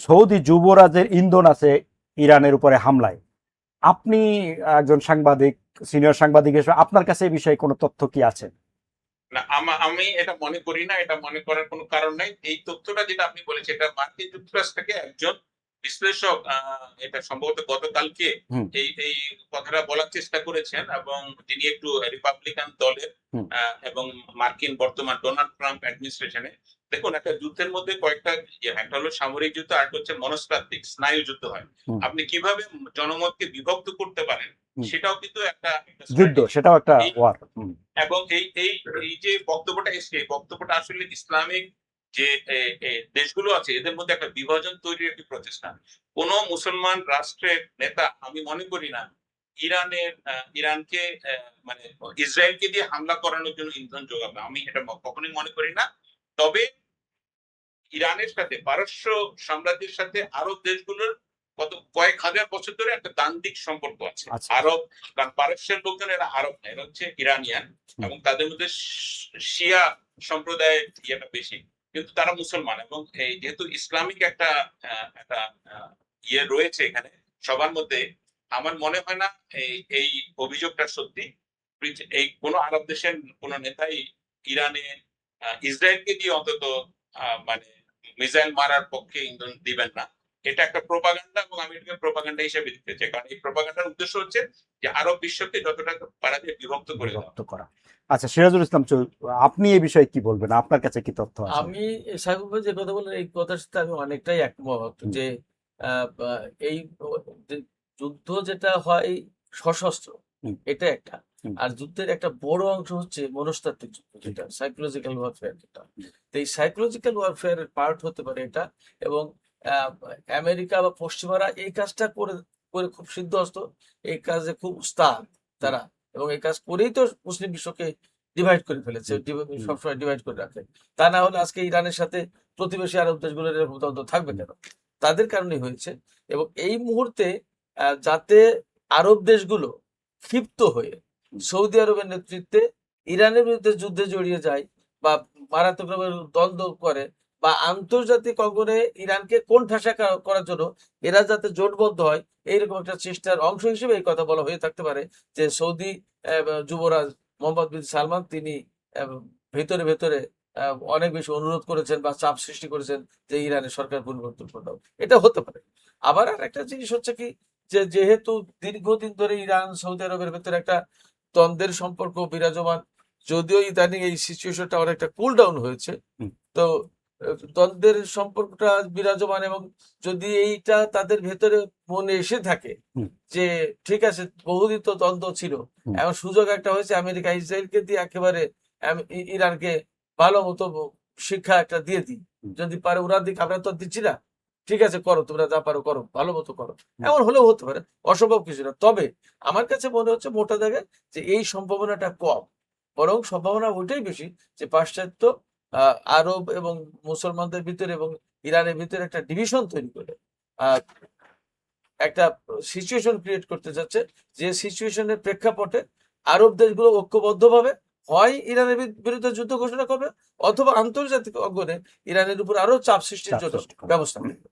Saudi যুবরাজের ইন্ধন আছে ইরানের উপরে হামলায়। আপনি একজন সাংবাদিক, সিনিয়র সাংবাদিক হিসেবে আপনার কাছে এই বিষয়ে কোনো তথ্য কি আছে? না, আমি এটা মনে করি না, এটা মনে করার কোনো কারণ নাই। এই তথ্যটা যেটা আপনি বলেছেন, এটা মার্কিন যুক্তরাষ্ট্র থেকে একজন বিশ্লেষক এটা সম্ভবত গতকালকে হুম এই কথাটা বলার চেষ্টা করেছেন, এবং তিনি একটু রিপাবলিকান দলের হুম এবং মার্কিন বর্তমান ডোনাল্ড ট্রাম্প অ্যাডমিনিস্ট্রেশনে। দেখুন, একটা যুদ্ধের মধ্যে কয়েকটা একটা হলো সামরিক যুদ্ধ, আর হচ্ছে মনস্তাত্ত্বিক স্নায়ু যুদ্ধ হয়। হুম আপনি কিভাবে জনমতকে বিভক্ত করতে পারেন, হুম। সেটাও কিন্তু একটা যুদ্ধ, স্ট্র্যাটেজি। সেটাও একটা এই ওয়ার। এবং এই এই এই যে বক্তব্যটা এসছে, এই বক্তব্যটা আসলে ইসলামিক যে দেশগুলো আছে এদের মধ্যে একটা বিভাজন তৈরির একটি প্রচেষ্টা। কোন মুসলমান রাষ্ট্রের নেতা আমি মনে করি না ইরানকে মানে ইসরায়েলকে দিয়ে হামলা করানোর জন্য ইন্ধন যোগাবে, আমি এটা কখনোই মনে করি না। তবে ইরানের সাথে পারস্য সাম্রাজ্যের সাথে আরব দেশগুলোর কয়েক হাজার বছর ধরে একটা দ্বান্দ্বিক সম্পর্ক আছে। আচ্ছা। আরব, কারণ পারস্যের লোকজন এরা আরব না, এরা হচ্ছে ইরানিয়ান, হুম। এবং তাদের মধ্যে শিয়া সম্প্রদায়ের ইয়েটা বেশি, কিন্তু তারা মুসলমান। এবং এই যেহেতু ইসলামিক একটা ইয়ে রয়েছে এখানে সবার মধ্যে, আমার মনে হয় না এই অভিযোগটা সত্যি। এই কোন আরব দেশের কোন নেতাই ইরানে ইসরায়েলকে দিয়ে অন্তত মানে মিসাইল মারার পক্ষে ইন্ধন দিবেন না। এটা একটা প্রোপাগান্ডা, এবং আমি এটাকে প্রোপাগান্ডা হিসেবে দিতে চাই, কারণ এই প্রোপাগান্ডার উদ্দেশ্য হচ্ছে যে আরব বিশ্বকে যতটা পারা যায় বিভক্ত করে দেওয়া। বিভক্ত করা। আচ্ছা, সিরাজুল ইসলাম আপনি এই বিষয়ে কি বলবেন? আপনার কাছে কি তথ্য আছে? আমি সাহেব ভাই যে কথা বললেন এই কথার সাথে আমি অনেকটাই একমত হুম যে এই যে যুদ্ধ যেটা হয় সশস্ত্র, হুম এটা একটা। হুম আর যুদ্ধের একটা বড় অংশ হচ্ছে মনস্তাত্ত্বিক যুদ্ধ, হুম যেটা সাইকোলজিক্যাল ওয়ারফেয়ার যেটা। হুম তো এই সাইকোলজিক্যাল ওয়ারফেয়ারের পার্ট হতে পারে এটা। এবং আহ, আমেরিকা বা পশ্চিমারা এই কাজটা করে করে খুব সিদ্ধহস্ত, এই কাজে খুব উস্তাদ হুম তারা। এবং এই কাজ করেই তো মুসলিম বিশ্বকে ডিভাইড করে ফেলেছে, হুম হুম সবসময় ডিভাইড করে রাখে। তা না হলে আজকে ইরানের সাথে প্রতিবেশী আরব দেশগুলোর এরকম দ্বন্দ্ব থাকবে হুম কেন? তাদের কারণেই হয়েছে। এবং এই মুহূর্তে যাতে আরব দেশগুলো ক্ষিপ্ত হয়ে হুম সৌদি আরবের নেতৃত্বে ইরানের বিরুদ্ধে যুদ্ধে জড়িয়ে যায়, বা মারাত্মক রকমের দ্বন্দ্ব করে, বা আন্তর্জাতিক অঙ্গনে ইরানকে কোণঠাসা করার জন্য এরা যাতে জোটবদ্ধ হয়, এইরকম একটা চেষ্টার অংশ হিসেবে এই কথা বলা হয়ে থাকতে পারে যে সৌদি যুবরাজ মোহাম্মদ বিন সালমান তিনি ভেতরে ভেতরে অনেক বেশি অনুরোধ করেছেন বা চাপ সৃষ্টি করেছেন যে ইরানের সরকার পরিবর্তন করে দাও। এটা হতে পারে। আবার আর একটা জিনিস হচ্ছে কি, যে যেহেতু দীর্ঘদিন ধরে ইরান সৌদি আরবের ভেতরে একটা দ্বন্দ্বের সম্পর্ক বিরাজমান, যদিও ইদানিং এই সিচুয়েশনটা অনেকটা কুল ডাউন হয়েছে, হুম তো দ্বন্দ্বের সম্পর্কটা বিরাজমান। এবং যদি এইটা তাদের ভেতরে মনে এসে থাকে হুম যে ঠিক আছে, বহুদিন তো দ্বন্দ্ব ছিল, হুম এখন সুযোগ একটা হয়েছে আমেরিকা ইসরায়েলকে দিয়ে একেবারে ইরানকে ভালো মতো শিক্ষা একটা দিয়ে দিই, হুম যদি পারে ওরা দিক, আমরা তো আর দিচ্ছি না, ঠিক আছে করো, তোমরা যা পারো করো, ভালো মতো করো। হুম এমন হলেও হতে পারে, অসম্ভব কিছু না। তবে আমার কাছে মনে হচ্ছে মোটা দাগে যে এই সম্ভাবনাটা কম, বরং সম্ভাবনা ওইটাই বেশি যে পাশ্চাত্য আরব এবং মুসলমানদের ভিতরে এবং ইরানের ভিতরে একটা ডিভিশন তৈরি করে আহ একটা সিচুয়েশন ক্রিয়েট করতে যাচ্ছে, যে সিচুয়েশনের প্রেক্ষাপটে আরব দেশগুলো ঐক্যবদ্ধভাবে হয় ইরানের বিরুদ্ধে যুদ্ধ ঘোষণা করবে, অথবা আন্তর্জাতিক অঙ্গনে ইরানের উপর আরো চাপ সৃষ্টির চাপ জন্য সৃষ্টি করে। ব্যবস্থা নেবে।